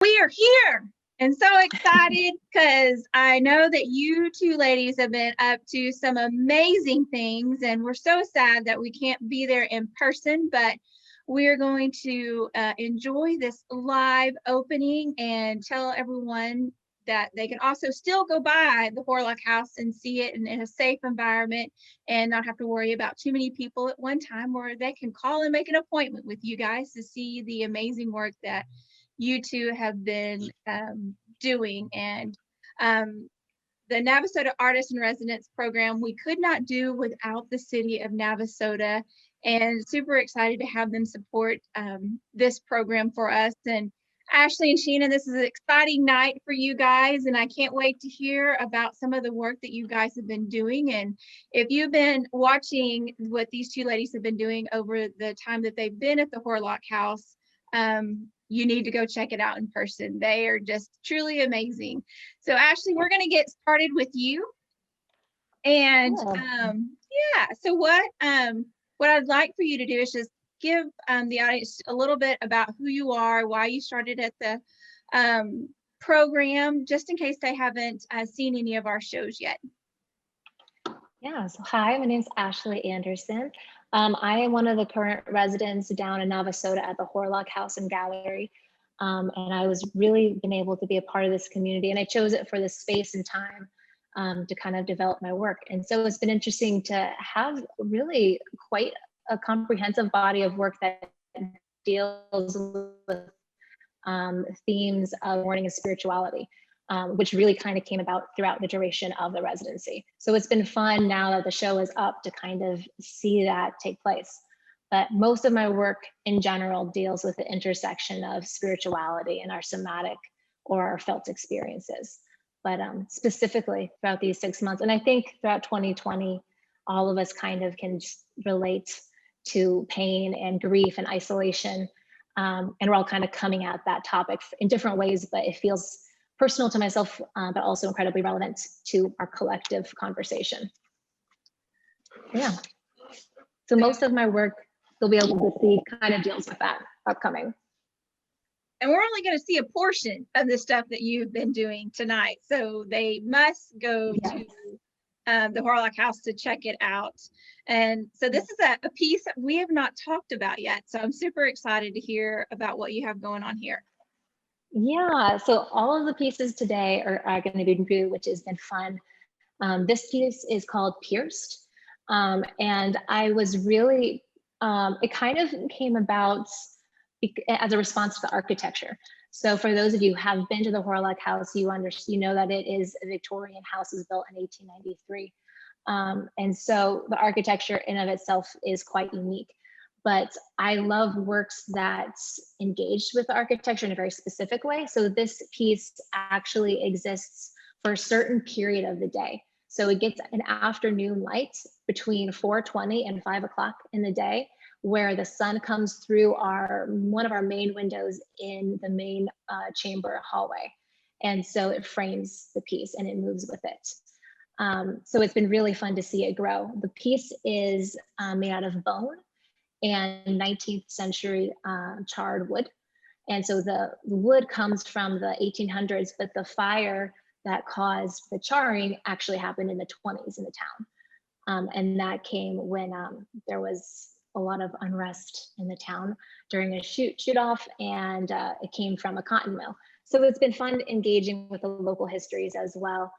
We are here and so excited because I know that you two ladies have been up to some amazing things, and we're so sad that we can't be there in person, but we're going to enjoy this live opening and tell everyone that they can also still go by the Horlock House and see it in a safe environment and not have to worry about too many people at one time, or they can call and make an appointment with you guys to see the amazing work that you two have been doing. And the Navasota Artists in Residence program, we could not do without the city of Navasota, and super excited to have them support this program for us. And Ashley and Sheena, this is an exciting night for you guys, and I can't wait to hear about some of the work that you guys have been doing. And if you've been watching what these two ladies have been doing over the time that they've been at the Horlock House, you need to go check it out in person. They are just truly amazing. So Ashley, we're going to get started with you. And yeah, so what I'd like for you to do is just give the audience a little bit about who you are, why you started at the program, just in case they haven't seen any of our shows yet. Yeah, so hi, my name's Ashley Andersen. I am one of the current residents down in Navasota at the Horlock House and Gallery. And I was really been able to be a part of this community, and I chose it for the space and time to kind of develop my work. And so it's been interesting to have really quite a comprehensive body of work that deals with themes of mourning and spirituality. Which really kind of came about throughout the duration of the residency. So it's been fun now that the show is up to kind of see that take place. But most of my work in general deals with the intersection of spirituality and our somatic or our felt experiences. But specifically throughout these 6 months, and I think throughout 2020, all of us kind of can relate to pain and grief and isolation. And we're all kind of coming at that topic in different ways, but it feels personal to myself, but also incredibly relevant to our collective conversation. Yeah. So most of my work, you'll be able to see kind of deals with that upcoming. And we're only going to see a portion of the stuff that you've been doing tonight. So they must go to the Horlock House to check it out. And so this is a piece that we have not talked about yet. So I'm super excited to hear about what you have going on here. Yeah, so all of the pieces today are going to be new, which has been fun. This piece is called Pierced. And I was really, it kind of came about as a response to the architecture. So for those of you who have been to the Horlock House, you know that it is a Victorian house, was built in 1893. And so the architecture in of itself is quite unique. But I love works that engaged with the architecture in a very specific way. So this piece actually exists for a certain period of the day. So it gets an afternoon light between 4:20 and 5 o'clock in the day, where the sun comes through one of our main windows in the main chamber hallway. And so it frames the piece and it moves with it. So it's been really fun to see it grow. The piece is made out of bone and 19th century charred wood. And so the wood comes from the 1800s, but the fire that caused the charring actually happened in the 20s in the town. And that came when there was a lot of unrest in the town during a shoot off, and it came from a cotton mill. So it's been fun engaging with the local histories as well.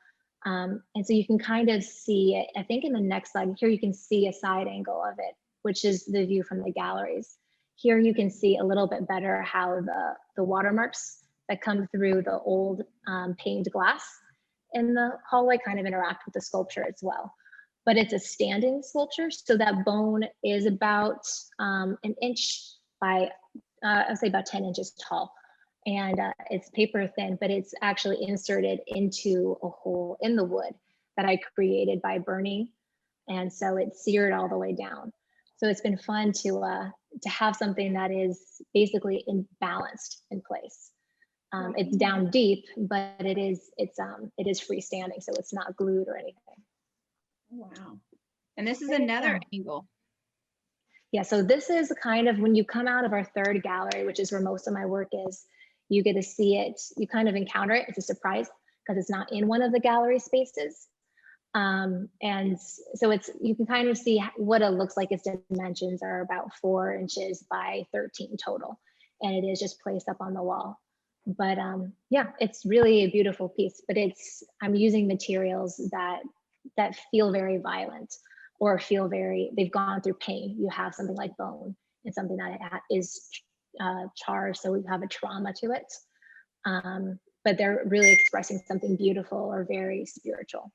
And so you can kind of see it, I think in the next slide here, you can see a side angle of it, which is the view from the galleries. Here you can see a little bit better how the watermarks that come through the old paned glass in the hallway kind of interact with the sculpture as well. But it's a standing sculpture, so that bone is about an inch by, I'd say about 10 inches tall. And it's paper thin, but it's actually inserted into a hole in the wood that I created by burning. And so it's seared all the way down. So it's been fun to have something that is basically balanced in place. It's down deep, but it is freestanding, so it's not glued or anything. Wow. And this is another angle. Yeah, so this is kind of when you come out of our third gallery, which is where most of my work is, You get to see it, you kind of encounter it. It's a surprise because it's not in one of the gallery spaces. And so you can kind of see what it looks like. Its dimensions are about 4 inches by 13 total. And it is just placed up on the wall. But yeah, it's really a beautiful piece, but I'm using materials that feel very violent or feel they've gone through pain. You have something like bone and something that is charged, so we have a trauma to it. But they're really expressing something beautiful or very spiritual,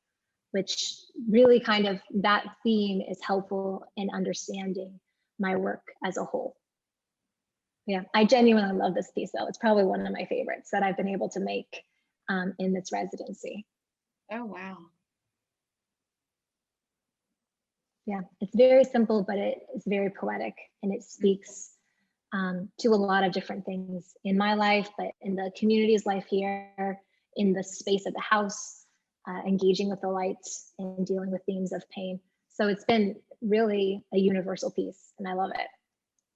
which really kind of, that theme is helpful in understanding my work as a whole. Yeah, I genuinely love this piece though. It's probably one of my favorites that I've been able to make in this residency. Oh, wow. Yeah, it's very simple, but it's very poetic, and it speaks to a lot of different things in my life, but in the community's life here, in the space of the house, engaging with the light and dealing with themes of pain. So it's been really a universal piece, and I love it.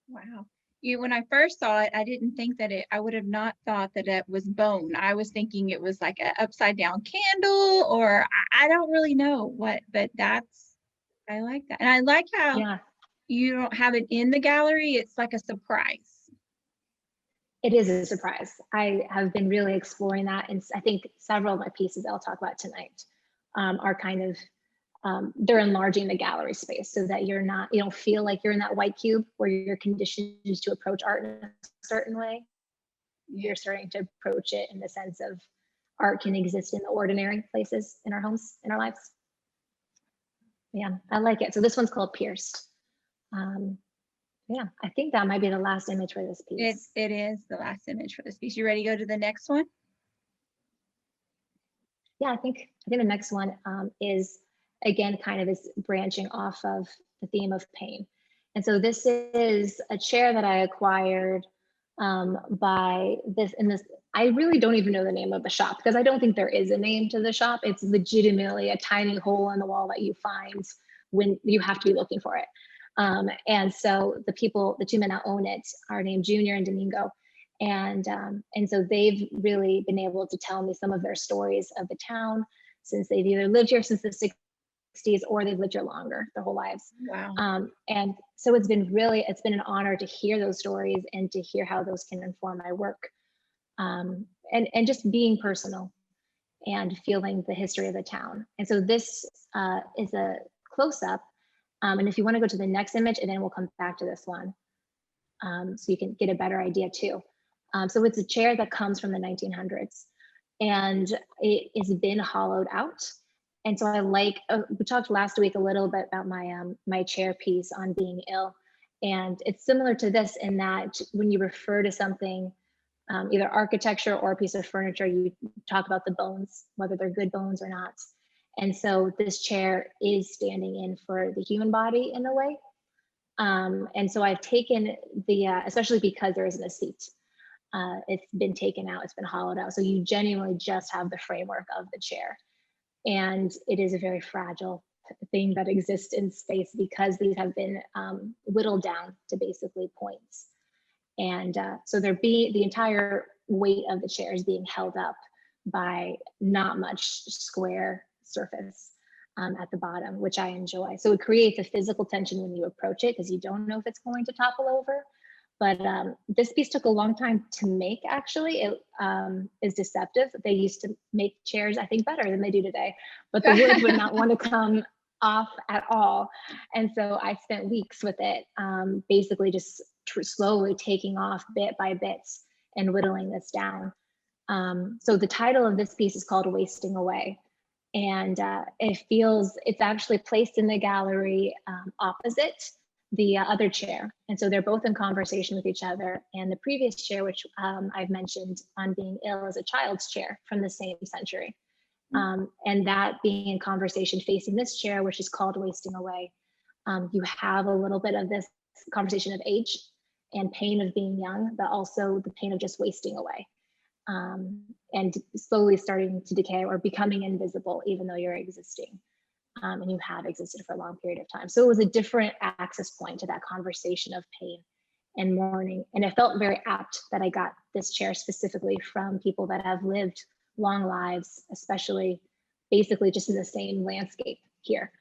Wow. When I first saw it, I didn't think that I would have not thought that it was bone. I was thinking it was like an upside down candle, or I don't really know what, but I like that. And I like how you don't have it in the gallery. It's like a surprise. It is a surprise. I have been really exploring that. And I think several of my pieces I'll talk about tonight are kind of, they're enlarging the gallery space so that you don't feel like you're in that white cube where you're conditioned to approach art in a certain way. You're starting to approach it in the sense of art can exist in the ordinary places in our homes, in our lives. Yeah, I like it. So this one's called Pierced. Yeah, I think that might be the last image for this piece. It is the last image for this piece. You ready to go to the next one? Yeah, I think the next one is, again, kind of is branching off of the theme of pain. And so this is a chair that I acquired by this, I really don't even know the name of the shop because I don't think there is a name to the shop. It's legitimately a tiny hole in the wall that you find when you have to be looking for it. And so the two men that own it are named Junior and Domingo. And so they've really been able to tell me some of their stories of the town, since they've either lived here since the 60s or they've lived here longer, their whole lives. Wow. And so it's been an honor to hear those stories and to hear how those can inform my work. And just being personal and feeling the history of the town. And so this is a close-up. And if you want to go to the next image, and then we'll come back to this one, so you can get a better idea too. So it's a chair that comes from the 1900s, and it has been hollowed out. And so we talked last week a little bit about my chair piece on being ill. And it's similar to this in that when you refer to something, either architecture or a piece of furniture, you talk about the bones, whether they're good bones or not. And so this chair is standing in for the human body in a way. And so I've taken especially because there isn't a seat, it's been taken out, it's been hollowed out. So you genuinely just have the framework of the chair. And it is a very fragile thing that exists in space because these have been whittled down to basically points. And so the entire weight of the chair is being held up by not much square surface at the bottom, which I enjoy. So it creates a physical tension when you approach it because you don't know if it's going to topple over. But this piece took a long time to make, actually. It is deceptive. They used to make chairs, I think, better than they do today, but the wood would not want to come off at all. And so I spent weeks with it, basically just slowly taking off bit by bit and whittling this down. So the title of this piece is called Wasting Away. And it's actually placed in the gallery opposite the other chair. And so they're both in conversation with each other. And the previous chair, which I've mentioned on being ill, is a child's chair from the same century. And that being in conversation facing this chair, which is called Wasting Away, you have a little bit of this conversation of age and pain of being young, but also the pain of just wasting away. And slowly starting to decay or becoming invisible, even though you're existing. And you have existed for a long period of time. So it was a different access point to that conversation of pain and mourning. And it felt very apt that I got this chair specifically from people that have lived long lives, especially basically just in the same landscape here.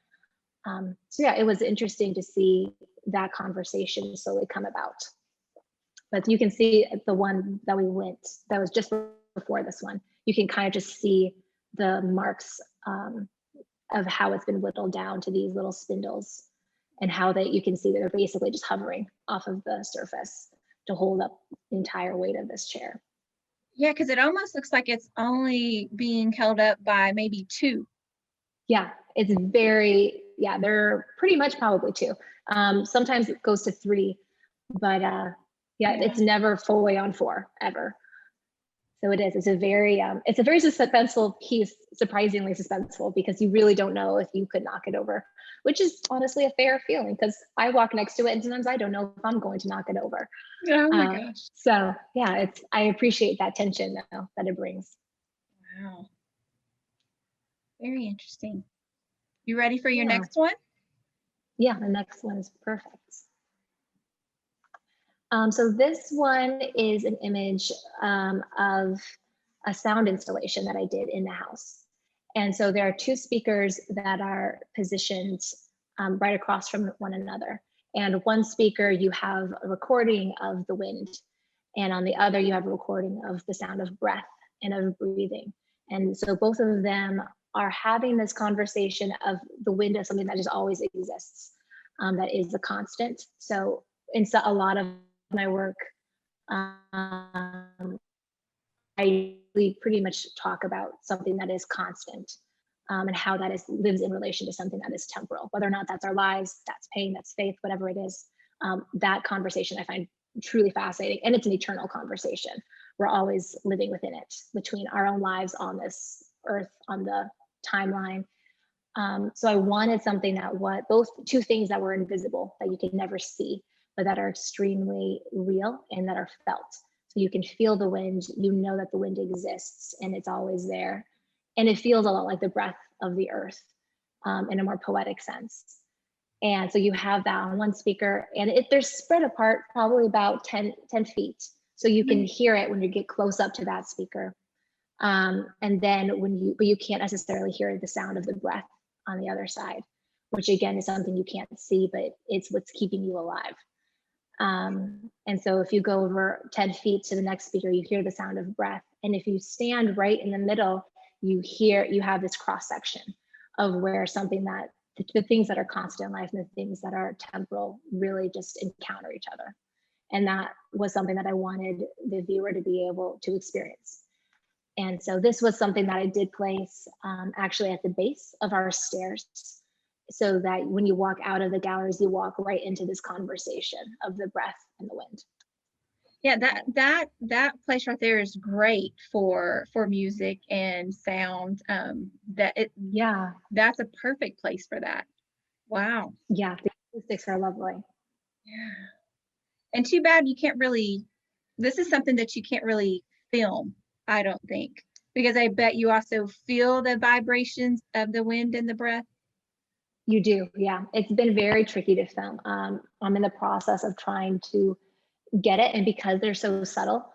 So yeah, it was interesting to see that conversation slowly come about. But you can see the one that we went, that was just before this one, you can kind of just see the marks of how it's been whittled down to these little spindles, and how you can see that they're basically just hovering off of the surface to hold up the entire weight of this chair. Yeah, because it almost looks like it's only being held up by maybe two. Yeah, it's very, yeah, they're pretty much probably two. Sometimes it goes to three, but yeah, it's never fully on four ever. So it is, it's a very suspenseful piece, surprisingly suspenseful, because you really don't know if you could knock it over, which is honestly a fair feeling, because I walk next to it and sometimes I don't know if I'm going to knock it over. Oh my gosh. So yeah, I appreciate that tension though, that it brings. Wow. Very interesting. You ready for your next one? Yeah, the next one is perfect. So this one is an image of a sound installation that I did in the house. And so there are two speakers that are positioned right across from one another. And one speaker, you have a recording of the wind. And on the other, you have a recording of the sound of breath and of breathing. And so both of them are having this conversation of the wind as something that just always exists, that is a constant. So in a lot of my work, I pretty much talk about something that is constant, and how that lives in relation to something that is temporal, whether or not that's our lives, that's pain, that's faith, whatever it is. That conversation I find truly fascinating, and it's an eternal conversation. We're always living within it, between our own lives on this earth, on the timeline. So I wanted something that both two things that were invisible, that you could never see, but that are extremely real and that are felt. So you can feel the wind, you know that the wind exists and it's always there. And it feels a lot like the breath of the earth, in a more poetic sense. And so you have that on one speaker, and they're spread apart probably about 10 feet. So you can hear it when you get close up to that speaker. And then but you can't necessarily hear the sound of the breath on the other side, which again is something you can't see, but it's what's keeping you alive. And so if you go over 10 feet to the next speaker, you hear the sound of breath. And if you stand right in the middle, you have this cross section of where the things that are constant in life and the things that are temporal really just encounter each other. And that was something that I wanted the viewer to be able to experience. And so this was something that I did place actually at the base of our stairs, so that when you walk out of the galleries, you walk right into this conversation of the breath and the wind. Yeah, that place right there is great for music and sound. That's a perfect place for that. Wow. Yeah, the acoustics are lovely. Yeah. And too bad this is something that you can't really film, I don't think, because I bet you also feel the vibrations of the wind and the breath. You do, yeah. It's been very tricky to film. I'm in the process of trying to get it, and because they're so subtle,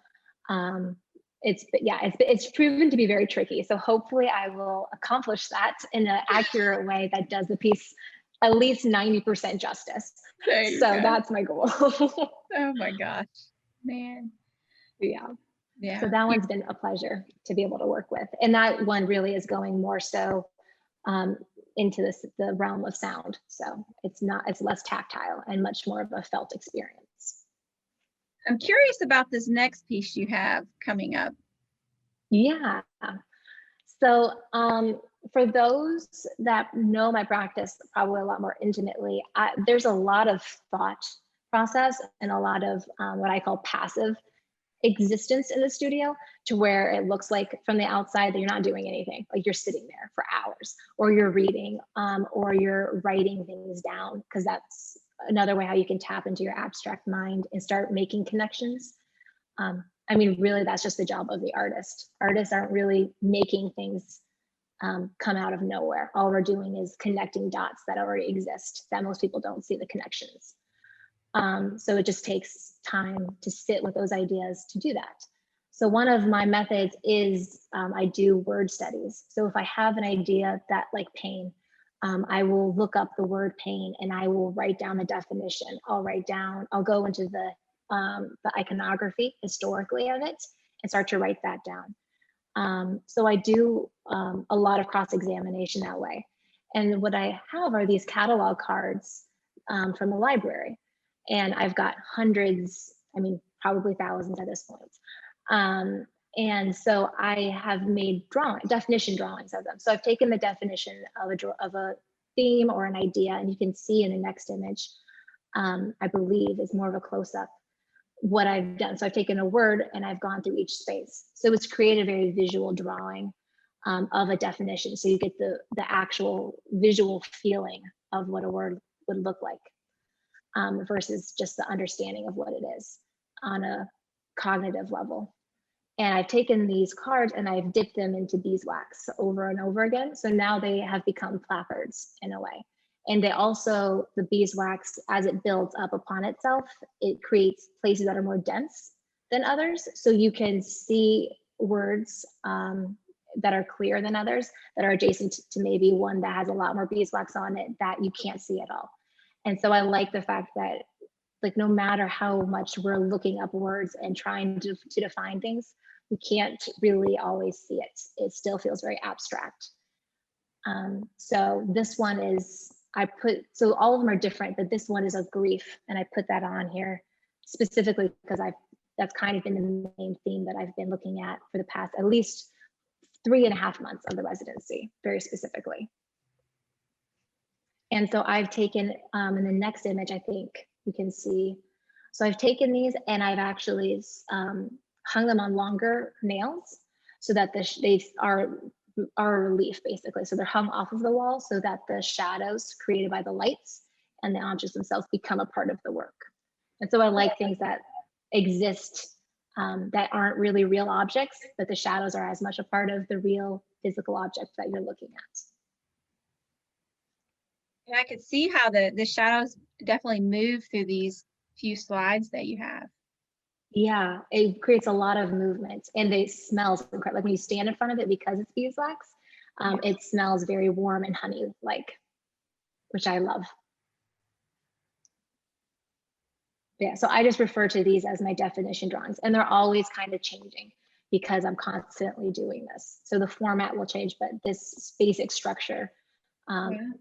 it's proven to be very tricky. So hopefully I will accomplish that in an accurate way that does the piece at least 90% justice. So that's my goal. Oh my gosh, man. Yeah. So that one's been a pleasure to be able to work with. And that one really is going more so into the realm of sound. So it's less tactile and much more of a felt experience. I'm curious about this next piece you have coming up. Yeah. So for those that know my practice probably a lot more intimately, there's a lot of thought process and a lot of what I call passive existence in the studio, to where it looks like from the outside that you're not doing anything, like you're sitting there for hours, or you're reading, or you're writing things down, because that's another way how you can tap into your abstract mind and start making connections. I mean, really, that's just the job of the artist. Artists aren't really making things come out of nowhere. All we're doing is connecting dots that already exist that most people don't see the connections. So it just takes time to sit with those ideas to do that. So one of my methods is I do word studies. So if I have an idea that like pain, I will look up the word pain and I will write down the definition. I'll go into the iconography historically of it and start to write that down. So I do a lot of cross-examination that way. And what I have are these catalog cards from the library. And I've got hundreds, I mean, probably thousands at this point. And so I have made definition drawings of them. So I've taken the definition of a theme or an idea, and you can see in the next image, I believe is more of a close-up what I've done. So I've taken a word and I've gone through each space. So it's created a very visual drawing of a definition. So you get the actual visual feeling of what a word would look like versus just the understanding of what it is on a cognitive level. And I've taken these cards and I've dipped them into beeswax over and over again. So now they have become placards in a way. And they also, the beeswax, as it builds up upon itself, it creates places that are more dense than others. So you can see words that are clearer than others, that are adjacent to maybe one that has a lot more beeswax on it that you can't see at all. And so I like the fact that, like, no matter how much we're looking up words and trying to define things, we can't really always see it. It still feels very abstract. So this one is, so all of them are different, but this one is of grief. And I put that on here specifically because that's kind of been the main theme that I've been looking at for the past at least 3.5 months of the residency, very specifically. And so I've taken, in the next image, I think you can see, so I've taken these and I've actually hung them on longer nails so that they are relief, basically. So they're hung off of the wall so that the shadows created by the lights and the objects themselves become a part of the work. And so I like things that exist that aren't really real objects, but the shadows are as much a part of the real physical object that you're looking at. And I could see how the shadows definitely move through these few slides that you have. Yeah, it creates a lot of movement and it smells incredible. Like when you stand in front of it, because it's beeswax, it smells very warm and honey-like, which I love. Yeah, so I just refer to these as my definition drawings, and they're always kind of changing because I'm constantly doing this. So the format will change, but this basic structure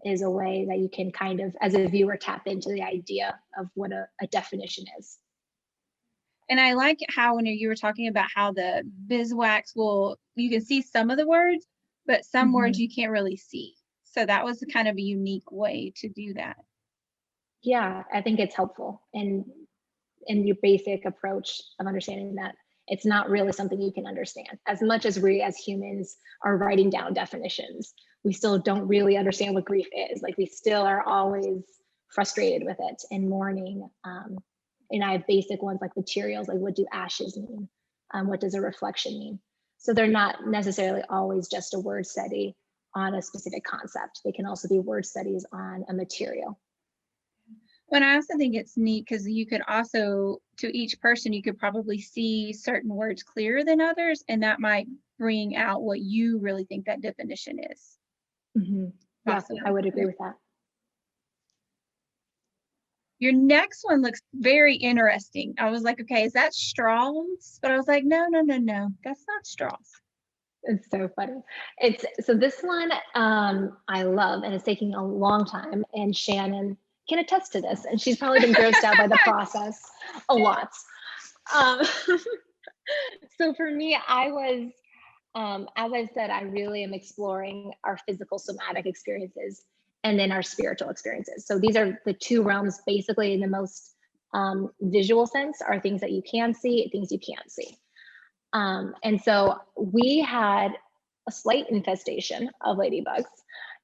is a way that you can kind of, as a viewer, tap into the idea of what a definition is. And I like how when you were talking about how the beeswax you can see some of the words, but some words you can't really see. So that was kind of a unique way to do that. Yeah, I think it's helpful in your basic approach of understanding that it's not really something you can understand. As much as we as humans are writing down definitions, we still don't really understand what grief is. Like, we still are always frustrated with it and mourning. And I have basic ones like materials, like what do ashes mean? What does a reflection mean? So they're not necessarily always just a word study on a specific concept. They can also be word studies on a material. Well, I also think it's neat because you could also, to each person, you could probably see certain words clearer than others, and that might bring out what you really think that definition is. Yeah, I would agree with that. Your next one looks very interesting. I was like, okay, is that straws? But I was like, no, that's not straws. It's so funny. So this one I love, and it's taking a long time, and Shannon can attest to this, and she's probably been grossed out by the process a lot. So for me, I was, as I said, I really am exploring our physical somatic experiences and then our spiritual experiences. So these are the two realms, basically, in the most visual sense, are things that you can see, things you can't see. And so we had a slight infestation of ladybugs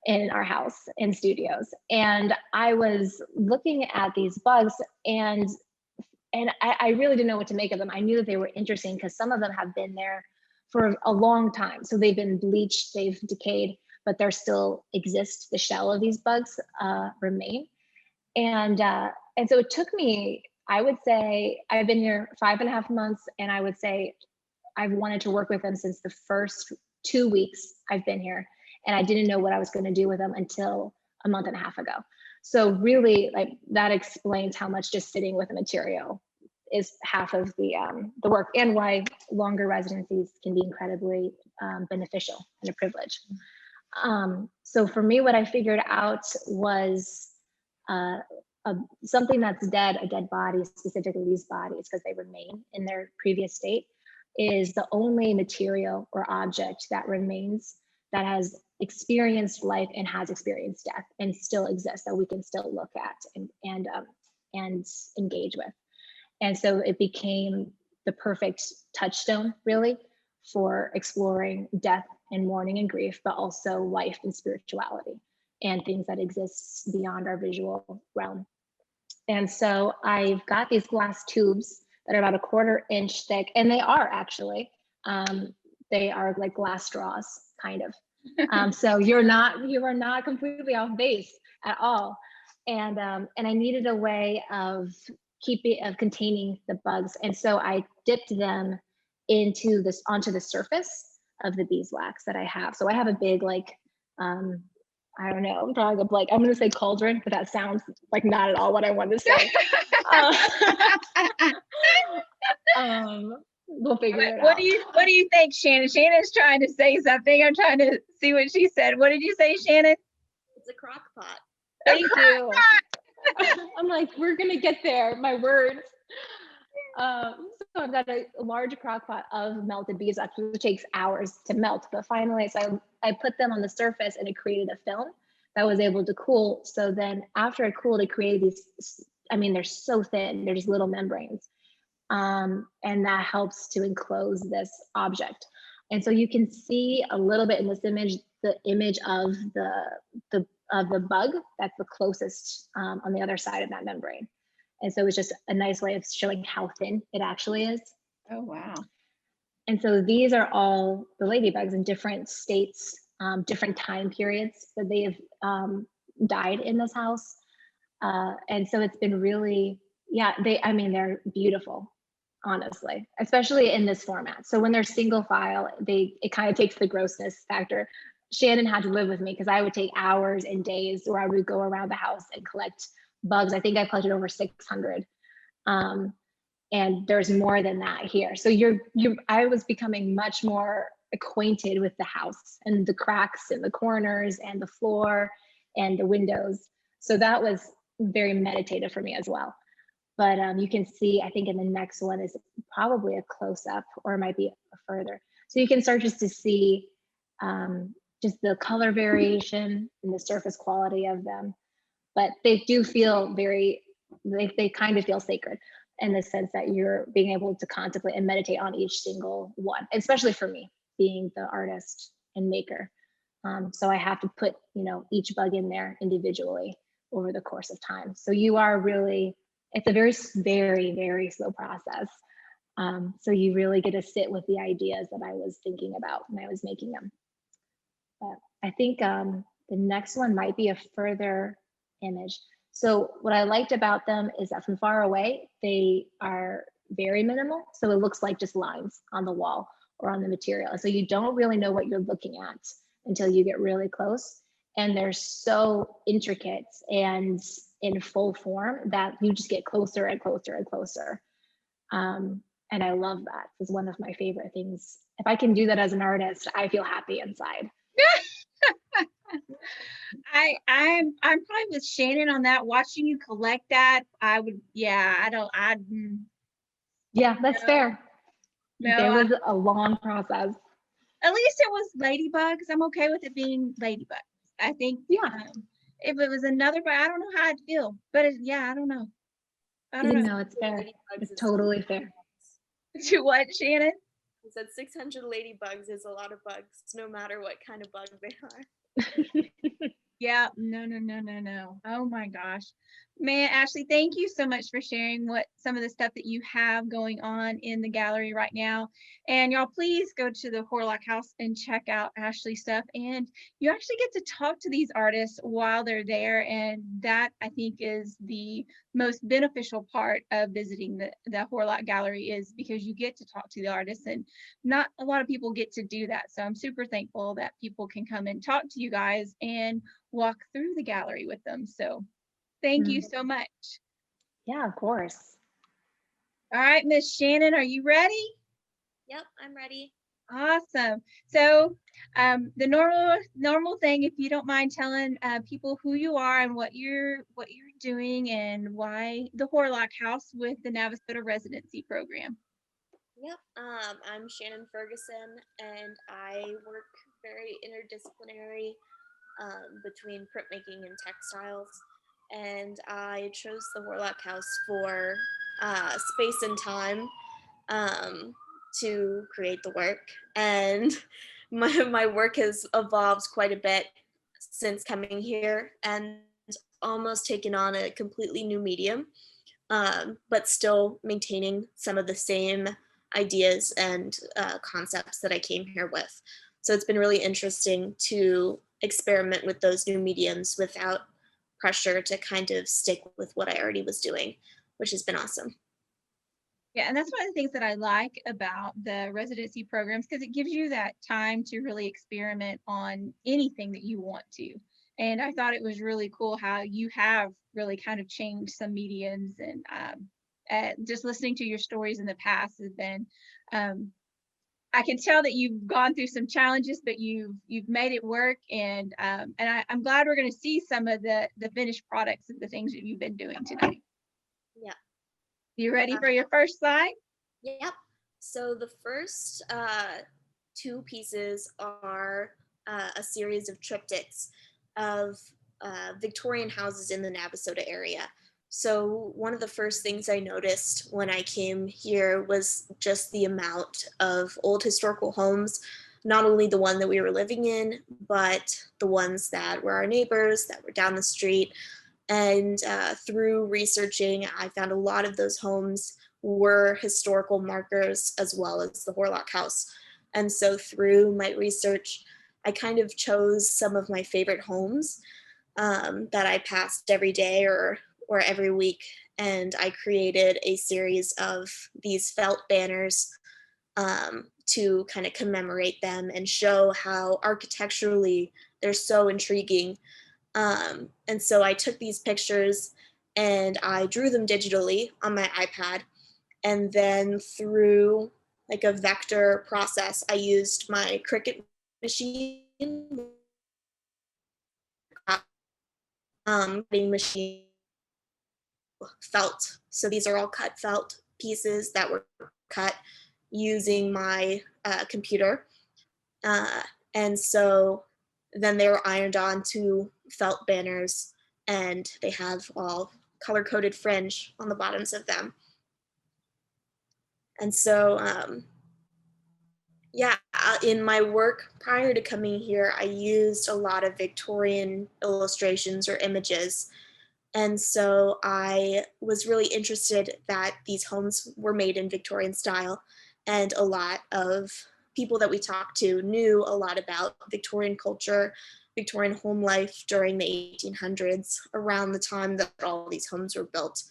in our house and studios. And I was looking at these bugs and I really didn't know what to make of them. I knew that they were interesting because some of them have been there for a long time. So they've been bleached, they've decayed, but they still exist. The shell of these bugs remain. And so it took me, I would say, I've been here 5.5 months, and I would say I've wanted to work with them since the first 2 weeks I've been here, and I didn't know what I was going to do with them until a month and a half ago. So really, like, that explains how much just sitting with the material is half of the work, and why longer residencies can be incredibly beneficial and a privilege. So for me, what I figured out was something that's dead, a dead body, specifically these bodies, because they remain in their previous state, is the only material or object that remains that has experienced life and has experienced death and still exists, that we can still look at and engage with. And so it became the perfect touchstone, really, for exploring death and mourning and grief, but also life and spirituality and things that exist beyond our visual realm. And so I've got these glass tubes that are about 1/4 inch thick, and they are actually, they are like glass straws, kind of. So you are not completely off base at all. And I needed a way of containing the bugs, and so I dipped them onto the surface of the beeswax that I have. So I have a big, like, I don't know, I'm probably like, I'm gonna say cauldron, but that sounds like not at all what I wanted to say. We'll figure it out. What do you think, Shannon? Shannon's trying to say something. I'm trying to see what she said. What did you say, Shannon? It's a crock pot. Thank you. I'm like, we're gonna get there, my words. So I've got a large crock pot of melted beeswax, which takes hours to melt. But finally, so I put them on the surface, and it created a film that was able to cool. So then after it cooled, it created these, I mean, they're so thin, they're just little membranes. And that helps to enclose this object. And so you can see a little bit in this image, the image of the bug that's the closest on the other side of that membrane. And so it's just a nice way of showing how thin it actually is. Oh, wow. And so these are all the ladybugs in different states, different time periods that they have died in this house. And so it's been really, yeah, they're beautiful, honestly, especially in this format. So when they're single file, it kind of takes the grossness factor. Shannon had to live with me because I would take hours and days where I would go around the house and collect bugs. I think I collected over 600. And there's more than that here. So I was becoming much more acquainted with the house and the cracks and the corners and the floor and the windows. So that was very meditative for me as well. But you can see, I think in the next one is probably a close up, or it might be further. So you can start just to see just the color variation and the surface quality of them. But they do feel they kind of feel sacred in the sense that you're being able to contemplate and meditate on each single one, especially for me, being the artist and maker. So I have to put, each bug in there individually over the course of time. So you are really, it's a very, very, very slow process. So you really get to sit with the ideas that I was thinking about when I was making them. But I think the next one might be a further image. So what I liked about them is that from far away, they are very minimal. So it looks like just lines on the wall or on the material. So you don't really know what you're looking at until you get really close. And they're so intricate and in full form that you just get closer and closer and closer. And I love that. It's one of my favorite things. If I can do that as an artist, I feel happy inside. I'm probably with Shannon on that. Watching you collect that, I would, yeah, Yeah, that's fair. No, there was a long process. At least it was ladybugs. I'm okay with it being ladybugs. I think, yeah. If it was another bug, I don't know how I'd feel, but I don't know. No, it's fair. It's totally fair. To what, Shannon? I said 600 ladybugs is a lot of bugs, no matter what kind of bug they are. Yeah, no. Oh my gosh. Man, Ashley, thank you so much for sharing what some of the stuff that you have going on in the gallery right now. And y'all, please go to the Horlock House and check out Ashley's stuff. And you actually get to talk to these artists while they're there. And that, I think, is the most beneficial part of visiting the Horlock Gallery, is because you get to talk to the artists, and not a lot of people get to do that. So I'm super thankful that people can come and talk to you guys and walk through the gallery with them. So thank you so much. Yeah, of course. All right, Miss Shannon, are you ready? Yep, I'm ready. Awesome. So the normal thing, if you don't mind telling people who you are and what you're doing and why the Horlock House with the Navasota Residency Program. Yep, I'm Shannon Ferguson, and I work very interdisciplinary between printmaking and textiles. And I chose the Horlock House for space and time to create the work. And my work has evolved quite a bit since coming here, and almost taken on a completely new medium, but still maintaining some of the same ideas and concepts that I came here with. So it's been really interesting to experiment with those new mediums without pressure to kind of stick with what I already was doing, which has been awesome. Yeah, and that's one of the things that I like about the residency programs, because it gives you that time to really experiment on anything that you want to. And I thought it was really cool how you have really kind of changed some mediums, and just listening to your stories in the past has been, I can tell that you've gone through some challenges, but you've made it work. And I'm glad we're going to see some of the finished products of the things that you've been doing today. Yeah. You ready for your first slide? Yep. So the first two pieces are a series of triptychs of Victorian houses in the Navasota area. So one of the first things I noticed when I came here was just the amount of old historical homes, not only the one that we were living in, but the ones that were our neighbors, that were down the street. And through researching, I found a lot of those homes were historical markers, as well as the Horlock House. And so through my research, I kind of chose some of my favorite homes that I passed every day or every week. And I created a series of these felt banners to kind of commemorate them and show how architecturally they're so intriguing. And so I took these pictures and I drew them digitally on my iPad. And then through like a vector process, I used my Cricut machine, cutting machine, felt. So these are all cut felt pieces that were cut using my computer. And so then they were ironed onto felt banners, and they have all color-coded fringe on the bottoms of them. And so, yeah, in my work prior to coming here, I used a lot of Victorian illustrations or images. And so I was really interested that these homes were made in Victorian style, and a lot of people that we talked to knew a lot about Victorian culture, Victorian home life during the 1800s, around the time that all these homes were built.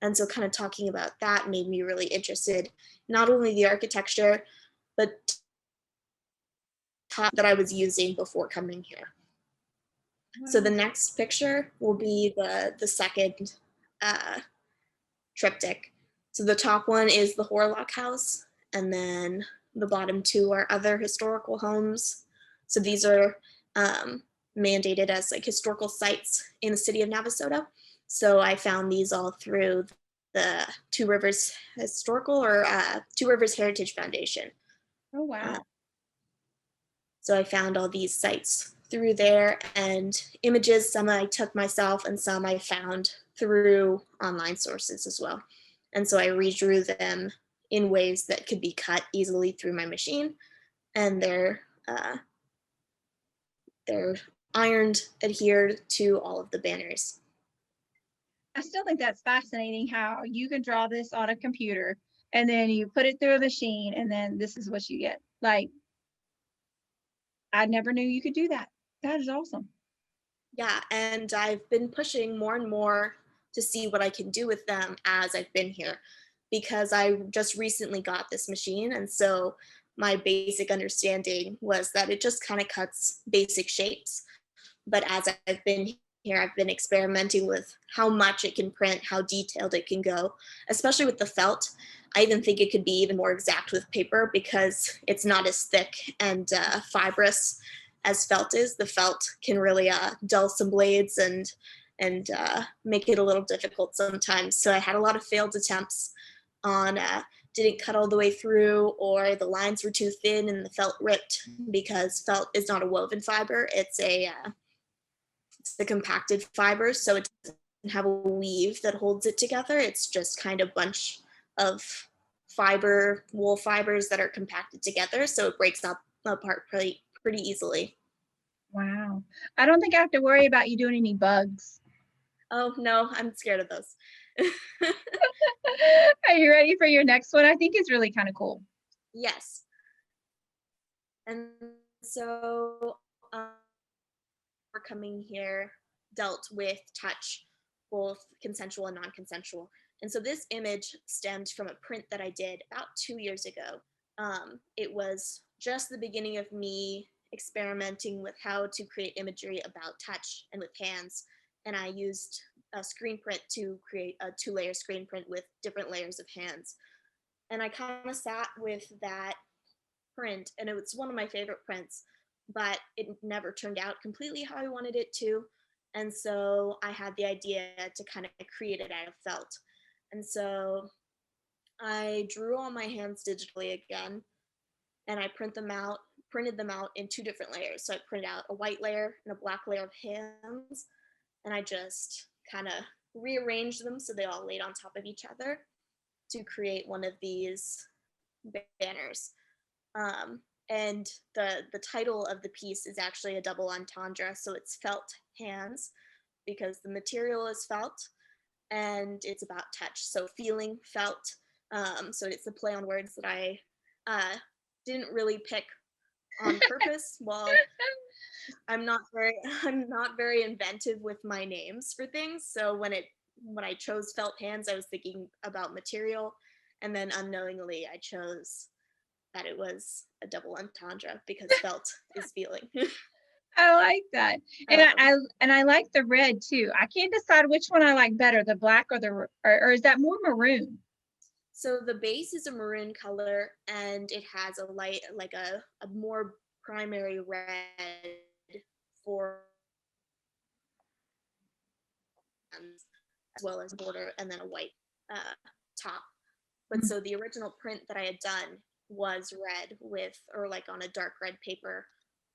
And so kind of talking about that made me really interested, not only the architecture, but that I was using before coming here. So the next picture will be the second triptych. So the top one is the Horlock House, and then the bottom two are other historical homes. So these are mandated as like historical sites in the city of Navasota. So I found these all through the Two Rivers Historical or Two Rivers Heritage Foundation. Oh, wow. So I found all these sites through there, and images, some I took myself and some I found through online sources as well. And so I redrew them in ways that could be cut easily through my machine, and they're ironed, adhered to all of the banners. I still think that's fascinating how you can draw this on a computer and then you put it through a machine and then this is what you get. Like, I never knew you could do that. That is awesome. Yeah, and I've been pushing more and more to see what I can do with them as I've been here, because I just recently got this machine, and so my basic understanding was that it just kind of cuts basic shapes. But as I've been here, I've been experimenting with how much it can print, how detailed it can go, especially with the felt. I even think it could be even more exact with paper because it's not as thick and fibrous as felt is. The felt can really dull some blades and make it a little difficult sometimes. So I had a lot of failed attempts on didn't cut all the way through, or the lines were too thin and the felt ripped, because felt is not a woven fiber. It's the compacted fiber, so it doesn't have a weave that holds it together. It's just kind of bunch of wool fibers that are compacted together, so it breaks up apart pretty easily. Wow. I don't think I have to worry about you doing any bugs. Oh no, I'm scared of those. Are you ready for your next one? I think it's really kind of cool. Yes. And so we're coming here dealt with touch, both consensual and non-consensual. And so this image stemmed from a print that I did about 2 years ago. It was just the beginning of me experimenting with how to create imagery about touch and with hands. And I used a screen print to create a 2-layer screen print with different layers of hands. And I kind of sat with that print, and it was one of my favorite prints, but it never turned out completely how I wanted it to. And so I had the idea to kind of create it out of felt. And so I drew all my hands digitally again, and I printed them out in 2 different layers. So I printed out a white layer and a black layer of hands, and I just kind of rearranged them so they all laid on top of each other to create one of these banners. And the title of the piece is actually a double entendre, so it's felt hands because the material is felt and it's about touch, so feeling felt. So it's a play on words that I didn't really pick on purpose. Well, I'm not very inventive with my names for things, so when I chose felt hands, I was thinking about material, and then unknowingly I chose that it was a double entendre because felt is feeling. I like that. And I like the red too. I can't decide which one I like better, the black or is that more maroon? So the base is a maroon color, and it has a light, like a more primary red for as well as border, and then a white top. But so the original print that I had done was red or like on a dark red paper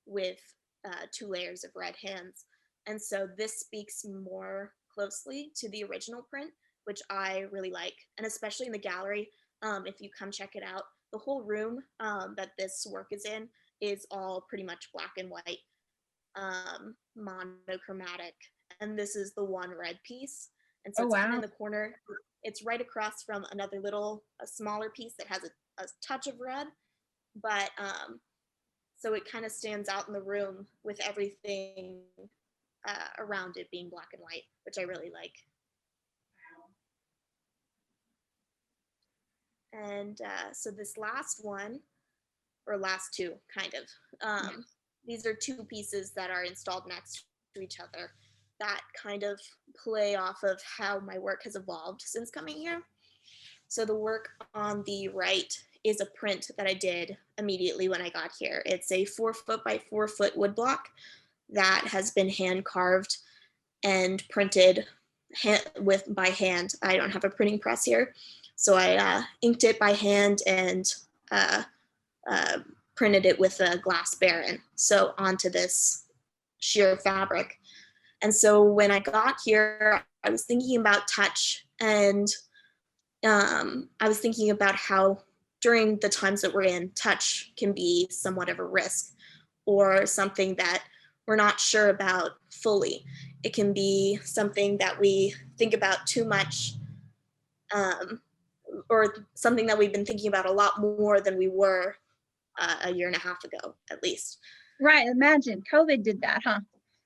with 2 layers of red hands. And so this speaks more closely to the original print, which I really like. And especially in the gallery, if you come check it out, the whole room that this work is in is all pretty much black and white, monochromatic. And this is the one red piece. And so Oh, it's kind of wow. in the corner. It's right across from another a smaller piece that has a touch of red, but so it kind of stands out in the room with everything around it being black and white, which I really like. And so this last one, or last two, kind of, these are 2 pieces that are installed next to each other that kind of play off of how my work has evolved since coming here. So the work on the right is a print that I did immediately when I got here. It's a 4-foot by 4-foot wood block that has been hand carved and printed by hand. I don't have a printing press here, so I inked it by hand and printed it with a glass baron, so onto this sheer fabric. And so when I got here, I was thinking about touch, and I was thinking about how during the times that we're in, touch can be somewhat of a risk, or something that we're not sure about fully. It can be something that we think about too much, or something that we've been thinking about a lot more than we were a year and a half ago, at least. Right. Imagine COVID did that, huh?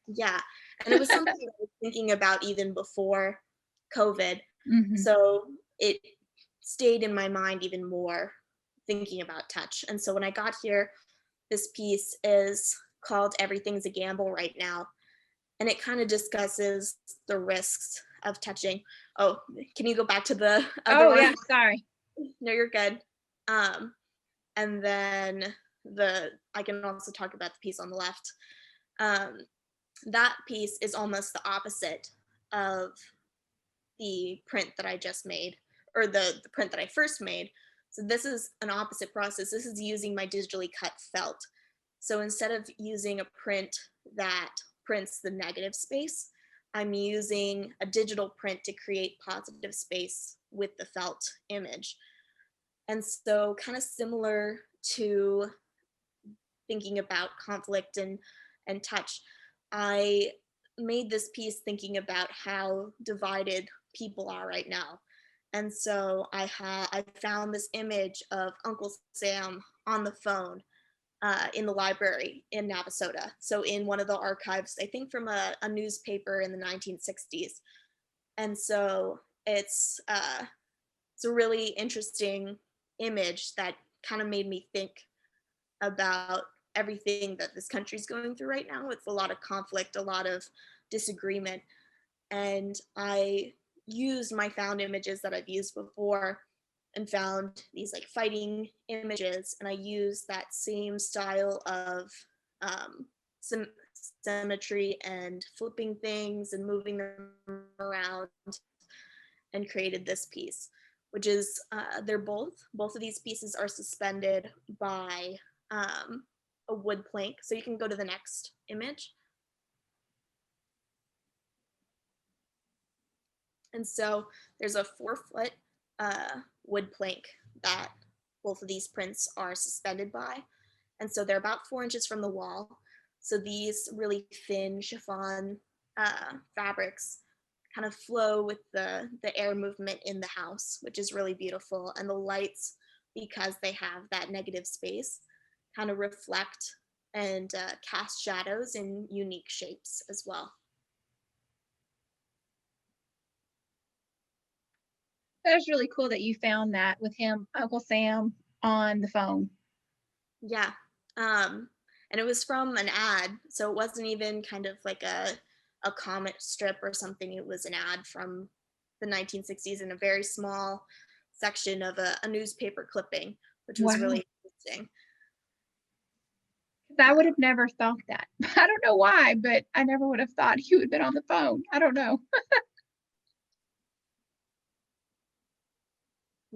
Yeah. And it was something I was thinking about even before COVID. Mhm. So it stayed in my mind even more thinking about touch. And so when I got here, this piece is called Everything's a Gamble right now. And it kind of discusses the risks of touching. Oh, can you go back to the other one? Yeah, sorry. No, you're good. And then I can also talk about the piece on the left. That piece is almost the opposite of the print that I just made, or the print that I first made. So this is an opposite process. This is using my digitally cut felt. So instead of using a print that prints the negative space, I'm using a digital print to create positive space with the felt image. And so kind of similar to thinking about conflict and touch, I made this piece thinking about how divided people are right now. And so I found this image of Uncle Sam on the phone in the library in Navasota. So in one of the archives, I think from a newspaper in the 1960s. And so it's a really interesting image that kind of made me think about everything that this country's going through right now. It's a lot of conflict, a lot of disagreement. And I used my found images that I've used before and found these like fighting images. And I used that same style of some symmetry and flipping things and moving them around and created this piece, which is they're both of these pieces are suspended by a wood plank. So you can go to the next image. And so there's a 4-foot wood plank that both of these prints are suspended by. And so they're about 4 inches from the wall. So these really thin chiffon fabrics kind of flow with the air movement in the house, which is really beautiful. And the lights, because they have that negative space, kind of reflect and cast shadows in unique shapes as well. That's really cool that you found that with him, Uncle Sam, on the phone. Yeah. And it was from an ad. So it wasn't even kind of like a comic strip or something. It was an ad from the 1960s in a very small section of a newspaper clipping, which was really interesting. I would have never thought that. I don't know why, but I never would have thought he would have been on the phone. I don't know.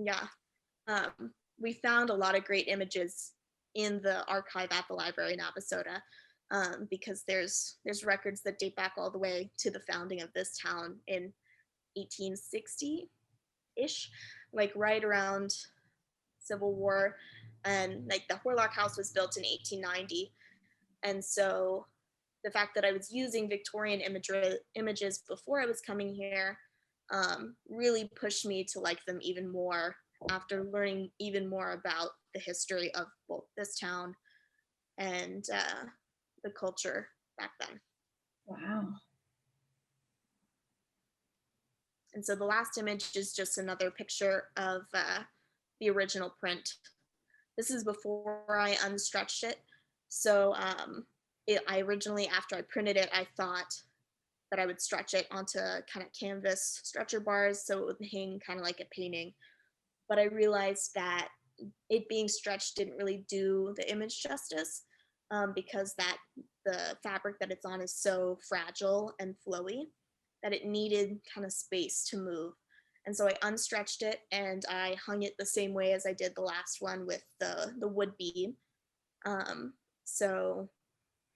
Yeah. We found a lot of great images in the archive at the library in Navasota, because there's records that date back all the way to the founding of this town in 1860-ish, like right around Civil War. And like the Horlock house was built in 1890. And so the fact that I was using Victorian images before I was coming here really pushed me to like them even more after learning even more about the history of both this town and the culture back then. Wow. And so the last image is just another picture of the original print. This is before I unstretched it. So I originally, after I printed it, I thought that I would stretch it onto kind of canvas stretcher bars so it would hang kind of like a painting. But I realized that it being stretched didn't really do the image justice, because the fabric that it's on is so fragile and flowy that it needed kind of space to move. And so I unstretched it and I hung it the same way as I did the last one with the wood bead. So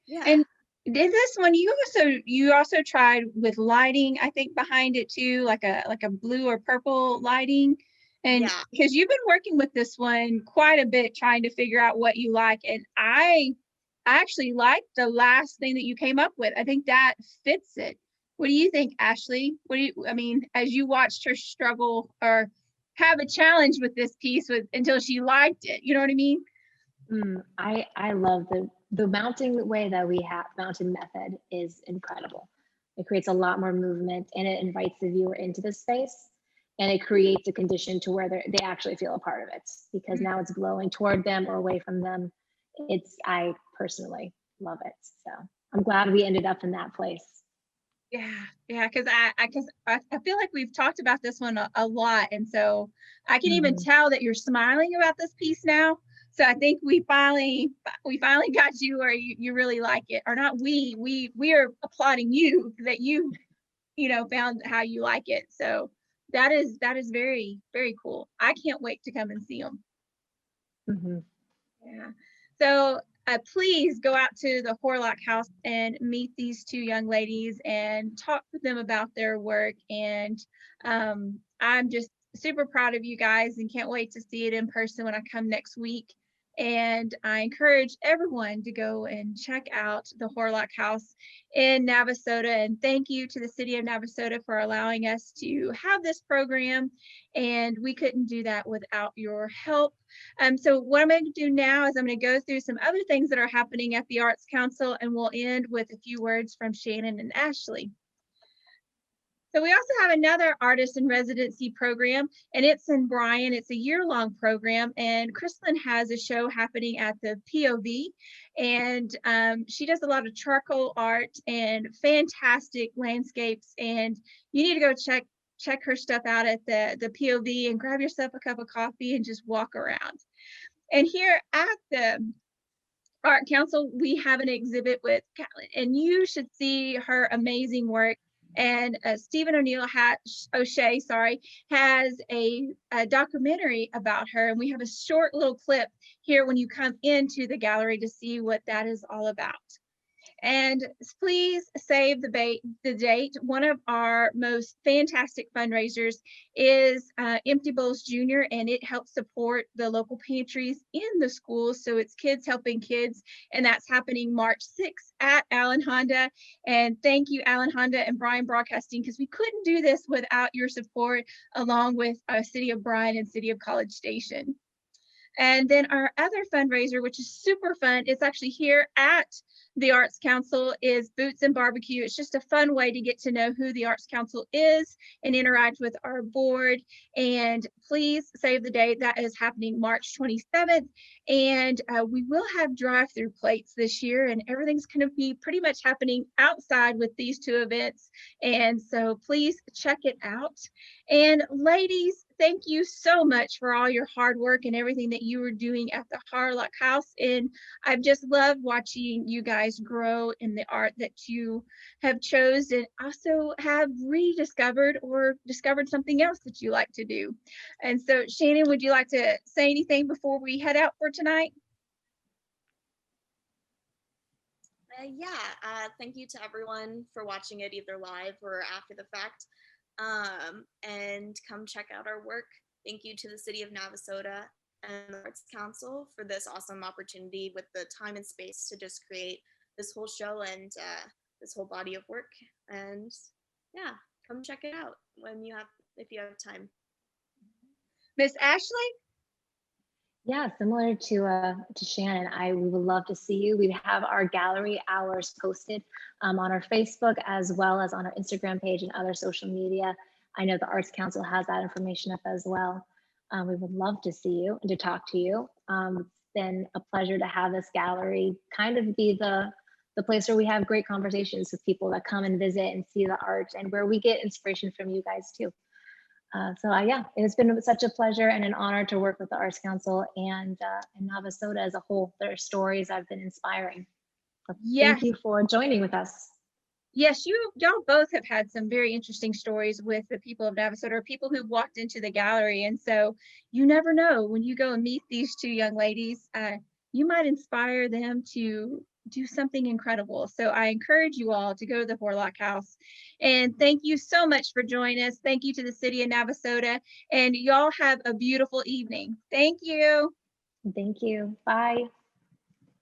yeah. And did this one you also tried with lighting, I think, behind it too, like a blue or purple lighting? And Yeah. because you've been working with this one quite a bit trying to figure out what you like. And I I actually like the last thing that you came up with. I think that fits it. What do you think, Ashley? I mean, as you watched her struggle or have a challenge with this piece until she liked it, you know what I mean? I love the mounting way that we have. Mounting method is incredible. It creates a lot more movement and it invites the viewer into the space, and it creates a condition to where they actually feel a part of it, because now it's glowing toward them or away from them. I personally love it. So I'm glad we ended up in that place. Yeah, because I feel like we've talked about this one a lot, and so I can even tell that you're smiling about this piece now. So I think we finally got you where you really like it, or not. We are applauding you that you found how you like it. So that is very, very cool. I can't wait to come and see them. Yeah. So please go out to the Horlock house and meet these two young ladies and talk with them about their work. And I'm just super proud of you guys and can't wait to see it in person when I come next week. And I encourage everyone to go and check out the Horlock House in Navasota. And thank you to the City of Navasota for allowing us to have this program. And we couldn't do that without your help. So what I'm going to do now is I'm going to go through some other things that are happening at the Arts Council, and we'll end with a few words from Shannon and Ashley. So we also have another artist in residency program, and it's in Bryan. It's a year-long program, and Kristlyn has a show happening at the POV, and she does a lot of charcoal art and fantastic landscapes, and you need to go check her stuff out at the POV and grab yourself a cup of coffee and just walk around. And here at the Art Council, we have an exhibit with Catlin, and you should see her amazing work. And Stephen O'Shea, has a documentary about her, and we have a short little clip here when you come into the gallery to see what that is all about. And please save the date. One of our most fantastic fundraisers is Empty Bowls Jr., and it helps support the local pantries in the schools. So it's Kids Helping Kids, and that's happening March 6th at Allen Honda. And thank you, Allen Honda and Bryan Broadcasting, because we couldn't do this without your support, along with City of Bryan and City of College Station. And then our other fundraiser, which is super fun, it's actually here at the Arts Council, is Boots and Barbecue. It's just a fun way to get to know who the Arts Council is and interact with our board. And please save the date. That is happening March 27th. And we will have drive-through plates this year, and everything's going to be pretty much happening outside with these two events. And so please check it out. And ladies, thank you so much for all your hard work and everything that you were doing at the Horlock House. And I've just loved watching you guys grow in the art that you have chosen, and also have rediscovered or discovered something else that you like to do. And so Shannon, would you like to say anything before we head out for tonight? Thank you to everyone for watching it either live or after the fact. And come check out our work. Thank you to the City of Navasota and the Arts Council for this awesome opportunity with the time and space to just create this whole show and this whole body of work. And yeah, come check it out if you have time. Miss Ashley? Yeah, similar to Shannon, we would love to see you. We have our gallery hours posted on our Facebook, as well as on our Instagram page and other social media. I know the Arts Council has that information up as well. We would love to see you and to talk to you. It's been a pleasure to have this gallery kind of be the place where we have great conversations with people that come and visit and see the art, and where we get inspiration from you guys too. Yeah, it's been such a pleasure and an honor to work with the Arts Council and Navasota as a whole. Their stories have been inspiring. So yes. Thank you for joining with us. Yes, y'all both have had some very interesting stories with the people of Navasota, or people who walked into the gallery. And so you never know, when you go and meet these two young ladies, you might inspire them to do something incredible. So I encourage you all to go to the Horlock House. And thank you so much for joining us. Thank you to the City of Navasota, and y'all have a beautiful evening. Thank you. Thank you. Bye.